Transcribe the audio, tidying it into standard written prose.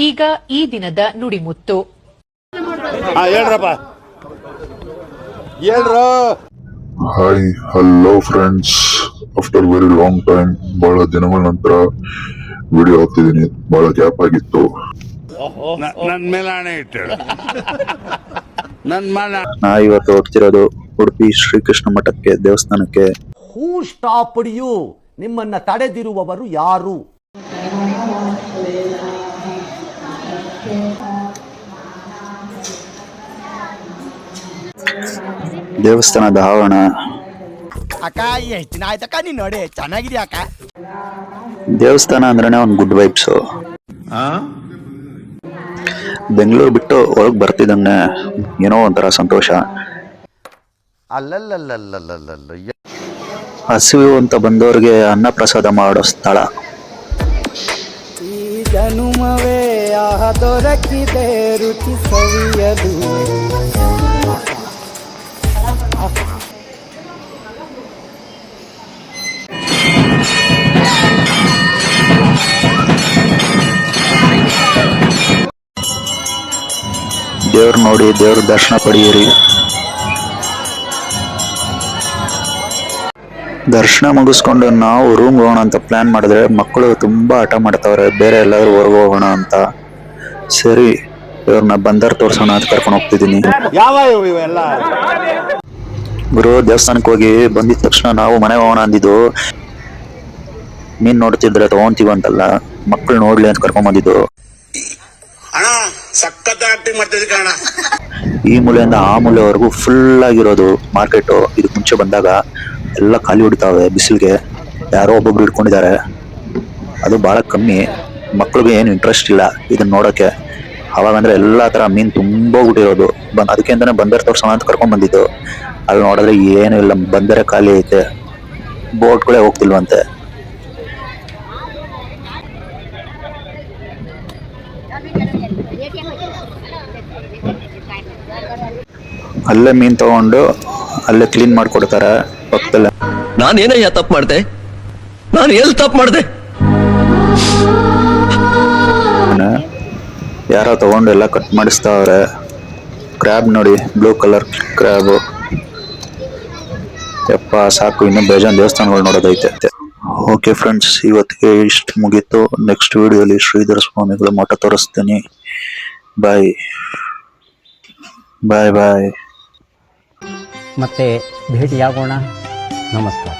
ಈಗ ಈ ದಿನದ ನುಡಿಮುತ್ತು. Hi hello friends, after very long time, ಬಹಳ ದಿನಗಳ ನಂತರ ವಿಡಿಯೋ ಹಾಕ್ತಿದ್ದೀನಿ. ಬಹಳ ಗ್ಯಾಪ್ ಆಗಿತ್ತು. ನನ್ ಮೇಲೆ ಹಣೆ ಇಟ್ಟಳು. ನಾ ಇವತ್ತು ಹೋಗ್ತಿರೋದು ಉಡುಪಿ ಶ್ರೀಕೃಷ್ಣ ಮಠಕ್ಕೆ, ದೇವಸ್ಥಾನಕ್ಕೆ. ಹೂ ಸ್ಟಾಪ್ ಯು? ನಿಮ್ಮನ್ನ ತಡೆದಿರುವವರು ಯಾರು? ದೇವಸ್ಥಾನದ ಆವರಣ. ಅಕ್ಕ ಎಷ್ಟು ದಿನ ಆಯ್ತಕ್ಕ ನೀನ್ ನೋಡಿ, ಚೆನ್ನಾಗಿದ್ಯಾ ಅಕ್ಕ? ದೇವಸ್ಥಾನ ಅಂದ್ರೇನೆ ಒಂದು ಗುಡ್ ವೈಬ್ಸ್. ಬೆಂಗಳೂರು ಬಿಟ್ಟು ಒಳಗ್ ಬರ್ತಿದ್ದಂಗೆ ಏನೋ ಒಂಥರ ಸಂತೋಷ. ಹಸಿವು ಅಂತ ಬಂದವ್ರಿಗೆ ಅನ್ನ ಪ್ರಸಾದ ಮಾಡೋ ಸ್ಥಳ. ಈ ಜನುಮವೇ ದೊರಕಿದೆ ರುಚಿ ಸವಿಯಲು. ದೇವ್ರ ನೋಡಿ, ದೇವ್ರ ದರ್ಶನ ಪಡೆಯಿರಿ. ದರ್ಶನ ಮುಗಿಸ್ಕೊಂಡು ನಾವು ರೂಮ್ ಹೋಗೋಣ ಅಂತ ಪ್ಲಾನ್ ಮಾಡಿದ್ರೆ ಮಕ್ಕಳು ತುಂಬಾ ಹಠ ಮಾಡ್ತಾವ್ರೆ, ಬೇರೆ ಎಲ್ಲಾದ್ರೂ ಹೊರಗೆ ಹೋಗೋಣ ಅಂತ. ಸರಿ, ಇವ್ರನ್ನ ಬಂದರ್ ತೋರ್ಸೋಣ ಅಂತ ಕರ್ಕೊಂಡು ಹೋಗ್ತಿದ್ದೀನಿ. ಗುರು, ದೇವಸ್ಥಾನಕ್ಕೆ ಹೋಗಿ ಬಂದಿದ ತಕ್ಷಣ ನಾವು ಮನೆಗೆ ಹೋಗೋಣ ಅಂದಿದ್ದು. ನೀನ್ ನೋಡ್ತಿದ್ರೆ ತಗೊಂತೀವಿ ಅಂತಲ್ಲ, ಮಕ್ಕಳು ನೋಡ್ಲಿ ಅಂತ ಕರ್ಕೊಂಡ್ ಬಂದಿದ್ದು. ಈ ಮೂಲೆಯಿಂದ ಆ ಮೂಲೆವರೆಗೂ ಫುಲ್ ಆಗಿರೋದು ಮಾರ್ಕೆಟ್. ಇದಕ್ಕೆ ಮುಂಚೆ ಬಂದಾಗ ಎಲ್ಲ ಖಾಲಿ ಹೊಡಿತಾವೆ ಬಿಸಿಲಿಗೆ. ಯಾರೋ ಒಬ್ಬೊಬ್ರು ಇಟ್ಕೊಂಡಿದ್ದಾರೆ, ಅದು ಬಹಳ ಕಮ್ಮಿ. ಮಕ್ಳಿಗೆ ಏನು ಇಂಟ್ರೆಸ್ಟ್ ಇಲ್ಲ ಇದನ್ನ ನೋಡೋಕೆ. ಅವಾಗಂದ್ರೆ ಎಲ್ಲಾ ತರ ಮೀನ್ ತುಂಬ ಹೋಗ್ಬಿಟ್ಟಿರೋದು. ಅದಕ್ಕೆ ಅಂತಾನೆ ಬಂದರ್ ತೋರ್ಸೋಣ ಅಂತ ಕರ್ಕೊಂಡ್ ಬಂದಿದ್ದು. ಅಲ್ಲಿ ನೋಡಿದ್ರೆ ಏನು ಇಲ್ಲ, ಬಂದರೆ ಖಾಲಿ ಐತೆ, ಬೋಟ್ಗಳೇ ಹೋಗ್ತಿಲ್ವಂತೆ. ಅಲ್ಲೇ ಮೀನ್ ತಗೊಂಡು ಅಲ್ಲೇ ಕ್ಲೀನ್ ಮಾಡ್ಕೊಡ್ತಾರೆ ಪಕ್ಕದಲ್ಲೇ. ನಾನೇನಯ್ಯ ತಪ್ಪು ಮಾಡ್ದೆ? ನಾನು ಎಲ್ಲಿ ತಪ್ಪು ಮಾಡ್ದೆ? ಯಾರೋ ತಗೊಂಡು ಎಲ್ಲ ಕಟ್ ಮಾಡಿಸ್ತಾವ್ರೆ. ಕ್ರ್ಯಾಬ್ ನೋಡಿ, ಬ್ಲೂ ಕಲರ್ ಕ್ರ್ಯಾಬ್. ಯಪ್ಪ ಸಾಕು, ಇನ್ನು ಬೇಜಾನ್ ದೇವಸ್ಥಾನಗಳು ನೋಡೋದೈತೆ. ಓಕೆ ಫ್ರೆಂಡ್ಸ್, ಇವತ್ತಿಗೆ ಇಷ್ಟು ಮುಗೀತು. ನೆಕ್ಸ್ಟ್ ವಿಡಿಯೋಲಿ ಶ್ರೀಧರ ಸ್ವಾಮಿಗಳ ಮಠ ತೋರಿಸ್ತೀನಿ. ಬಾಯ್ ಬಾಯ್ ಬಾಯ್. ಮತ್ತೆ ಭೇಟಿಯಾಗೋಣ. ನಮಸ್ಕಾರ.